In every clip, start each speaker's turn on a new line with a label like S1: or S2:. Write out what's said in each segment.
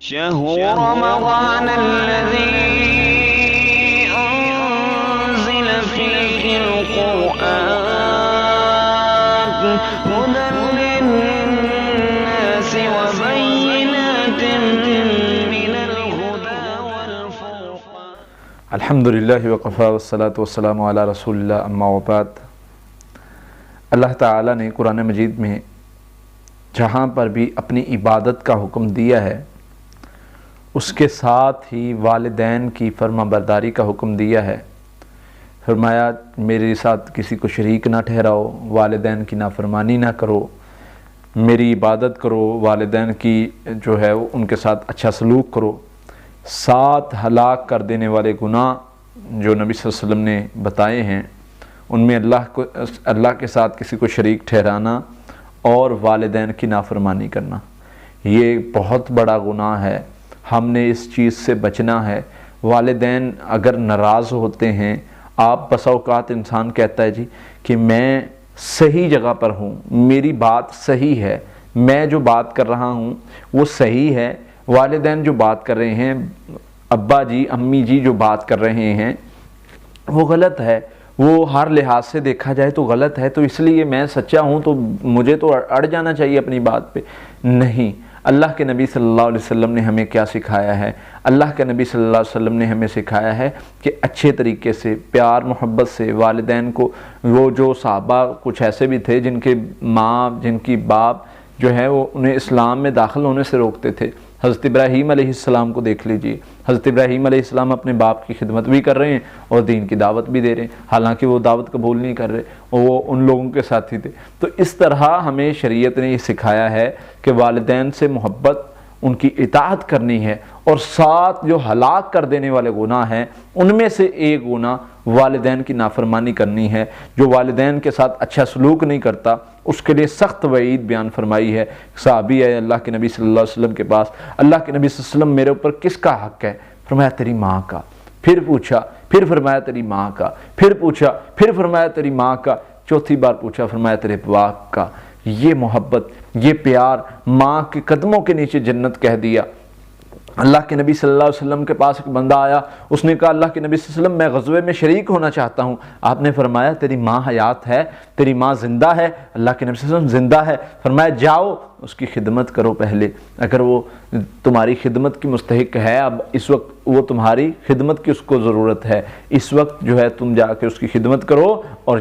S1: شهر رمضان الذي أنزل فيه القرآن هدى للناس وبينات من الهدى والفرقان.
S2: الحمد للہ وقفا والصلاة والسلام علی رسول اللہ اما بعد. اللہ تعالیٰ نے قرآن مجید میں جہاں پر بھی اپنی عبادت کا حکم دیا ہے اس کے ساتھ ہی والدین کی فرما برداری کا حکم دیا ہے. فرمایا میرے ساتھ کسی کو شریک نہ ٹھہراؤ، والدین کی نافرمانی نہ کرو، میری عبادت کرو، والدین کی جو ہے ان کے ساتھ اچھا سلوک کرو. 7 ہلاک کر دینے والے گناہ جو نبی صلی اللہ علیہ وسلم نے بتائے ہیں ان میں اللہ کے ساتھ کسی کو شریک ٹھہرانا اور والدین کی نافرمانی کرنا، یہ بہت بڑا گناہ ہے. ہم نے اس چیز سے بچنا ہے. والدین اگر ناراض ہوتے ہیں، آپ بسا اوقات انسان کہتا ہے جی کہ میں صحیح جگہ پر ہوں، میری بات صحیح ہے، میں جو بات کر رہا ہوں وہ صحیح ہے، والدین جو بات کر رہے ہیں، ابا جی امی جی جو بات کر رہے ہیں وہ غلط ہے، وہ ہر لحاظ سے دیکھا جائے تو غلط ہے، تو اس لیے میں سچا ہوں تو مجھے تو اڑ جانا چاہیے اپنی بات پہ. نہیں، اللہ کے نبی صلی اللہ علیہ وسلم نے ہمیں کیا سکھایا ہے؟ اللہ کے نبی صلی اللہ علیہ وسلم نے ہمیں سکھایا ہے کہ اچھے طریقے سے پیار محبت سے والدین کو، وہ جو صحابہ کچھ ایسے بھی تھے جن کے ماں جن کی باپ جو ہے وہ انہیں اسلام میں داخل ہونے سے روکتے تھے. حضرت ابراہیم علیہ السلام کو دیکھ لیجئے، حضرت ابراہیم علیہ السلام اپنے باپ کی خدمت بھی کر رہے ہیں اور دین کی دعوت بھی دے رہے ہیں، حالانکہ وہ دعوت قبول نہیں کر رہے، وہ ان لوگوں کے ساتھی تھے. تو اس طرح ہمیں شریعت نے یہ سکھایا ہے کہ والدین سے محبت، ان کی اطاعت کرنی ہے. اور 7 جو ہلاک کر دینے والے گناہ ہیں ان میں سے ایک گناہ والدین کی نافرمانی کرنی ہے. جو والدین کے ساتھ اچھا سلوک نہیں کرتا اس کے لیے سخت وعید بیان فرمائی ہے. صحابی ہے اللہ کے نبی صلی اللہ علیہ وسلم کے پاس، اللہ کے نبی صلی اللہ علیہ وسلم میرے اوپر کس کا حق ہے؟ فرمایا تیری ماں کا. پھر پوچھا، پھر فرمایا تیری ماں کا. پھر پوچھا، پھر فرمایا تیری ماں کا. چوتھی بار پوچھا، فرمایا تیرے باپ کا. یہ محبت، یہ پیار، ماں کے قدموں کے نیچے جنت کہہ دیا. اللہ کے نبی صلی اللہ علیہ وسلم کے پاس ایک بندہ آیا، اس نے کہا اللہ کے نبی صلی اللہ علیہ وسلم میں غزوے میں شریک ہونا چاہتا ہوں. آپ نے فرمایا تیری ماں حیات ہے، تیری ماں زندہ ہے؟ اللہ کے نبی صلی اللہ علیہ وسلم زندہ ہے. فرمایا جاؤ اس کی خدمت کرو پہلے، اگر وہ تمہاری خدمت کی مستحق ہے، اب اس وقت وہ تمہاری خدمت کی اس کو ضرورت ہے، اس وقت جو ہے تم جا کے اس کی خدمت کرو اور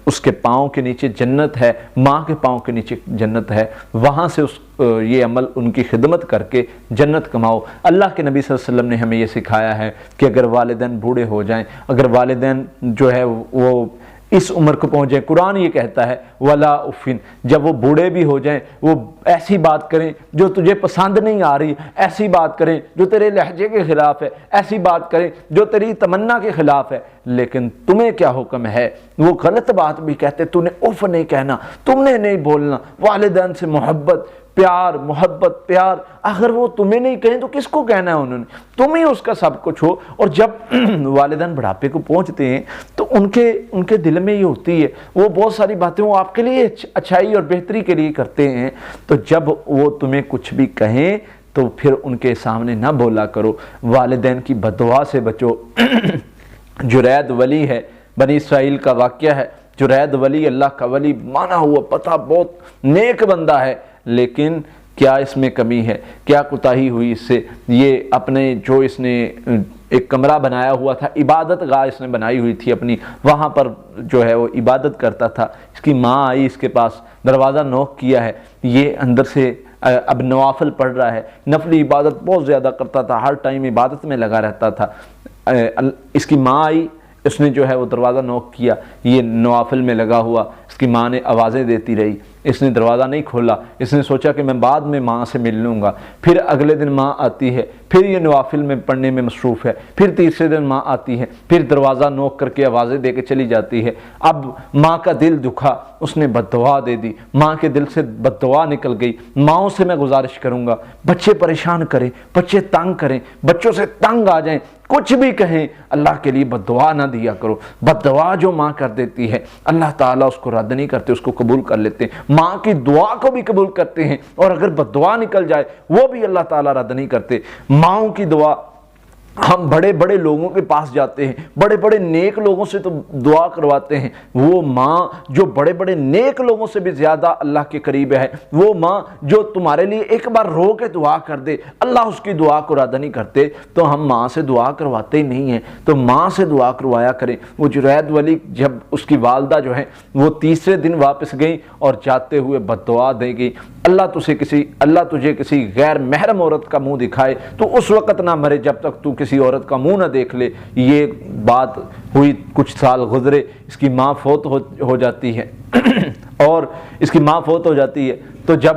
S2: اس کے پاؤں کے نیچے جنت ہے، ماں کے پاؤں کے نیچے جنت ہے، وہاں سے یہ عمل ان کی خدمت کر کے جنت کماؤ. اللہ کے نبی صلی اللہ علیہ وسلم نے ہمیں یہ سکھایا ہے کہ اگر والدین بوڑھے ہو جائیں، اگر والدین جو ہے وہ اس عمر کو پہنچ جائیں، قرآن یہ کہتا ہے ولا افن، جب وہ بوڑھے بھی ہو جائیں وہ ایسی بات کریں جو تجھے پسند نہیں آ رہی، ایسی بات کریں جو تیرے لہجے کے خلاف ہے، ایسی بات کریں جو تیری تمنا کے خلاف ہے، لیکن تمہیں کیا حکم ہے؟ وہ غلط بات بھی کہتے، تو نے اف نہیں کہنا، تم نے نہیں بولنا. والدین سے محبت، پیار، محبت، پیار. اگر وہ تمہیں نہیں کہیں تو کس کو کہنا ہے؟ انہوں نے، تم ہی اس کا سب کچھ ہو. اور جب والدین بڑھاپے کو پہنچتے ہیں تو ان کے دل میں یہ ہوتی ہے، وہ بہت ساری باتیں وہ آپ کے لیے اچھائی اور بہتری کے لیے کرتے ہیں، تو جب وہ تمہیں کچھ بھی کہیں تو پھر ان کے سامنے نہ بولا کرو. والدین کی بددعا سے بچو. جرید ولی ہے، بنی اسرائیل کا واقعہ ہے. جرید ولی اللہ کا ولی مانا ہوا، پتہ بہت نیک بندہ ہے، لیکن کیا اس میں کمی ہے؟ کیا کوتاہی ہوئی اس سے؟ یہ اپنے جو اس نے ایک کمرہ بنایا ہوا تھا، عبادت گاہ اس نے بنائی ہوئی تھی اپنی، وہاں پر جو ہے وہ عبادت کرتا تھا. اس کی ماں آئی اس کے پاس، دروازہ نوک کیا ہے، یہ اندر سے اب نوافل پڑھ رہا ہے، نفلی عبادت بہت زیادہ کرتا تھا، ہر ٹائم عبادت میں لگا رہتا تھا. اس کی ماں آئی، اس نے جو ہے وہ دروازہ نوک کیا، یہ نوافل میں لگا ہوا. اس کی ماں نے آوازیں دیتی رہی، اس نے دروازہ نہیں کھولا. اس نے سوچا کہ میں بعد میں ماں سے مل لوں گا. پھر اگلے دن ماں آتی ہے، پھر یہ نوافل میں پڑھنے میں مصروف ہے. پھر تیسرے دن ماں آتی ہے، پھر دروازہ نوک کر کے آوازیں دے کے چلی جاتی ہے. اب ماں کا دل دکھا، اس نے بددعا دے دی. ماں کے دل سے بددعا نکل گئی. ماؤں سے میں گزارش کروں گا، بچے پریشان کریں، بچے تنگ کریں، بچوں سے تنگ آ جائیں، کچھ بھی کہیں، اللہ کے لیے بددعا نہ دیا کرو. بددعا جو ماں کر دیتی ہے اللہ تعالیٰ اس کو رد نہیں کرتے، اس کو قبول کر لیتے ہیں. ماں کی دعا کو بھی قبول کرتے ہیں، اور اگر بد دعا نکل جائے وہ بھی اللہ تعالیٰ رد نہیں کرتے۔ ماؤں کی دعا، ہم بڑے بڑے لوگوں کے پاس جاتے ہیں، بڑے بڑے نیک لوگوں سے تو دعا کرواتے ہیں، وہ ماں جو بڑے بڑے نیک لوگوں سے بھی زیادہ اللہ کے قریب ہے، وہ ماں جو تمہارے لیے ایک بار رو کے دعا کر دے، اللہ اس کی دعا کو رد نہیں کرتے، تو ہم ماں سے دعا کرواتے ہی نہیں ہیں۔ تو ماں سے دعا کروایا کریں۔ وہ جرید ولی جب اس کی والدہ جو ہے وہ تیسرے دن واپس گئیں اور جاتے ہوئے بد دعا دے گئی، اللہ تجھے کسی غیر محرم عورت کا منہ دکھائے تو اس وقت نہ مرے جب تک تو کسی عورت کا منہ نہ دیکھ لے۔ یہ بات ہوئی، کچھ سال گزرے، اس کی ماں فوت ہو جاتی ہے اور اس کی ماں فوت ہو جاتی ہے تو جب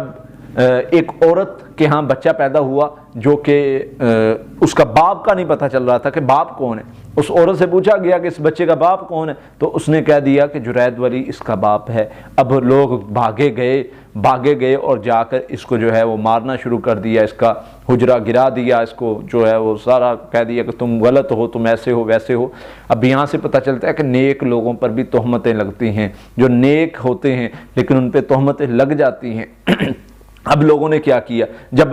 S2: ایک عورت کے ہاں بچہ پیدا ہوا جو کہ اس کا باپ کا نہیں پتہ چل رہا تھا کہ باپ کون ہے، اس عورت سے پوچھا گیا کہ اس بچے کا باپ کون ہے، تو اس نے کہہ دیا کہ جرید ولی اس کا باپ ہے۔ اب لوگ بھاگے گئے اور جا کر اس کو جو ہے وہ مارنا شروع کر دیا، اس کا حجرہ گرا دیا، اس کو جو ہے وہ سارا کہہ دیا کہ تم غلط ہو، تم ایسے ہو ویسے ہو۔ اب یہاں سے پتہ چلتا ہے کہ نیک لوگوں پر بھی تہمتیں لگتی ہیں، جو نیک ہوتے ہیں لیکن ان پہ تہمتیں لگ جاتی ہیں۔ اب لوگوں نے کیا کیا، جب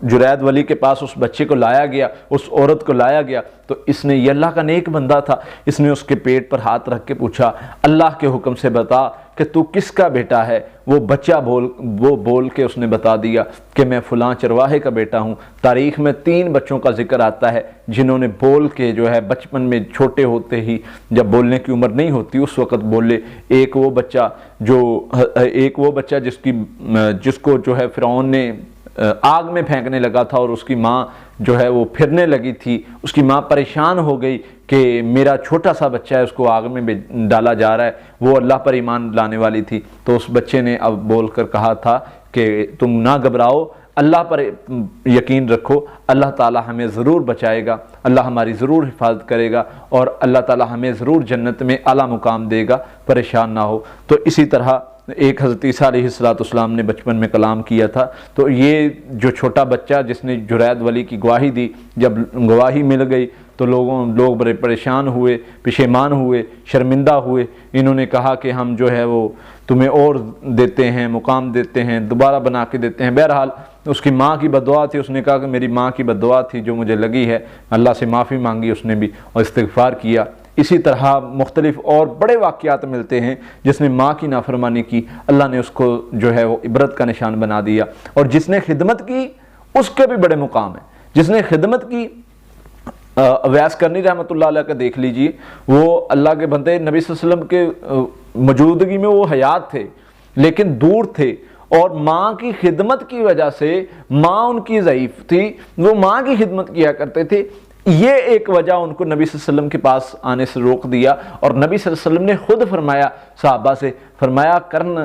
S2: جرید ولی کے پاس اس بچے کو لایا گیا، اس عورت کو لایا گیا، تو اس نے، یہ اللہ کا نیک بندہ تھا، اس نے اس کے پیٹ پر ہاتھ رکھ کے پوچھا، اللہ کے حکم سے بتا کہ تو کس کا بیٹا ہے؟ وہ بچہ بول کے اس نے بتا دیا کہ میں فلاں چرواہے کا بیٹا ہوں۔ تاریخ میں 3 بچوں کا ذکر آتا ہے جنہوں نے بول کے جو ہے بچپن میں چھوٹے ہوتے ہی، جب بولنے کی عمر نہیں ہوتی اس وقت بولے۔ ایک وہ بچہ جس کو جو ہے فرعون نے آگ میں پھینکنے لگا تھا اور اس کی ماں جو ہے وہ پھرنے لگی تھی، اس کی ماں پریشان ہو گئی کہ میرا چھوٹا سا بچہ ہے، اس کو آگ میں ڈالا جا رہا ہے، وہ اللہ پر ایمان لانے والی تھی، تو اس بچے نے اب بول کر کہا تھا کہ تم نہ گھبراؤ، اللہ پر یقین رکھو، اللہ تعالی ہمیں ضرور بچائے گا، اللہ ہماری ضرور حفاظت کرے گا، اور اللہ تعالی ہمیں ضرور جنت میں اعلیٰ مقام دے گا، پریشان نہ ہو۔ تو اسی طرح ایک حضرت عیسیٰ علیہ السلام نے بچپن میں کلام کیا تھا، تو یہ جو چھوٹا بچہ جس نے جرید ولی کی گواہی دی، جب گواہی مل گئی تو لوگ بڑے پریشان ہوئے، پشیمان ہوئے، شرمندہ ہوئے۔ انہوں نے کہا کہ ہم جو ہے وہ تمہیں اور دیتے ہیں، مقام دیتے ہیں، دوبارہ بنا کے دیتے ہیں۔ بہرحال اس کی ماں کی بددعا تھی، اس نے کہا کہ میری ماں کی بددعا تھی جو مجھے لگی ہے، اللہ سے معافی مانگی اس نے بھی اور استغفار کیا۔ اسی طرح مختلف اور بڑے واقعات ملتے ہیں، جس نے ماں کی نافرمانی کی، اللہ نے اس کو جو ہے وہ عبرت کا نشان بنا دیا، اور جس نے خدمت کی اس کے بھی بڑے مقام ہیں۔ جس نے خدمت کی، اویس کرنی رحمۃ اللہ علیہ کا دیکھ لیجئے، وہ اللہ کے بندے، نبی صلی اللہ علیہ وسلم کے موجودگی میں وہ حیات تھے لیکن دور تھے، اور ماں کی خدمت کی وجہ سے، ماں ان کی ضعیف تھی، وہ ماں کی خدمت کیا کرتے تھے، یہ ایک وجہ ان کو نبی صلی اللہ علیہ وسلم کے پاس آنے سے روک دیا۔ اور نبی صلی اللہ علیہ وسلم نے خود فرمایا صحابہ سے، فرمایا کرن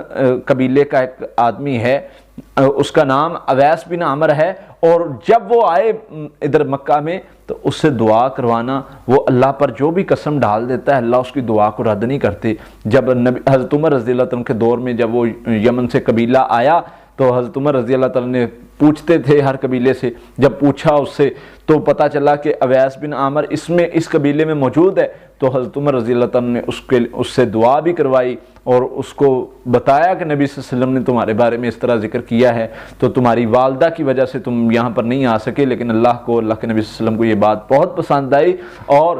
S2: قبیلے کا ایک آدمی ہے، اس کا نام اویس بن عامر ہے، اور جب وہ آئے ادھر مکہ میں تو اس سے دعا کروانا، وہ اللہ پر جو بھی قسم ڈال دیتا ہے اللہ اس کی دعا کو رد نہیں کرتے۔ جب حضرت عمر رضی اللہ عنہ کے دور میں جب وہ یمن سے قبیلہ آیا تو حضرت عمر رضی اللہ تعالیٰ نے پوچھتے تھے ہر قبیلے سے، جب پوچھا اس سے تو پتہ چلا کہ اویس بن عامر اس قبیلے میں موجود ہے، تو حضرت عمر رضی اللہ تعالیٰ نے اس سے دعا بھی کروائی اور اس کو بتایا کہ نبی صلی اللہ علیہ وسلم نے تمہارے بارے میں اس طرح ذکر کیا ہے، تو تمہاری والدہ کی وجہ سے تم یہاں پر نہیں آ سکے، لیکن اللہ کے نبی صلی اللہ علیہ وسلم کو یہ بات بہت پسند آئی، اور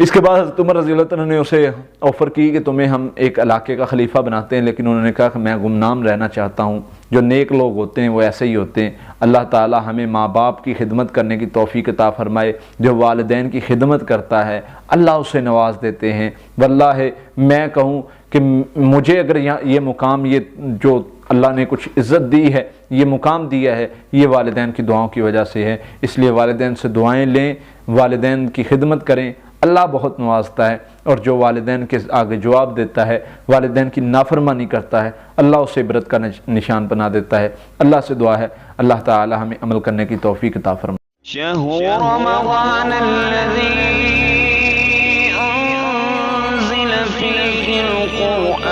S2: اس کے بعد حضرت عمر رضی اللہ عنہ نے اسے آفر کی کہ تمہیں ہم ایک علاقے کا خلیفہ بناتے ہیں، لیکن انہوں نے کہا کہ میں گمنام رہنا چاہتا ہوں۔ جو نیک لوگ ہوتے ہیں وہ ایسے ہی ہوتے ہیں۔ اللہ تعالی ہمیں ماں باپ کی خدمت کرنے کی توفیق عطا فرمائے۔ جو والدین کی خدمت کرتا ہے اللہ اسے نواز دیتے ہیں۔ واللہ میں کہوں کہ مجھے اگر یہ مقام، یہ جو اللہ نے کچھ عزت دی ہے، یہ مقام دیا ہے، یہ والدین کی دعاؤں کی وجہ سے ہے۔ اس لیے والدین سے دعائیں لیں، والدین کی خدمت کریں، اللہ بہت نوازتا ہے۔ اور جو والدین کے آگے جواب دیتا ہے، والدین کی نافرمانی کرتا ہے، اللہ اسے عبرت کا نشان بنا دیتا ہے۔ اللہ سے دعا ہے اللہ تعالی ہمیں عمل کرنے کی توفیق عطا فرمائے۔
S1: شهر رمضان الذي أنزل فيه القرآن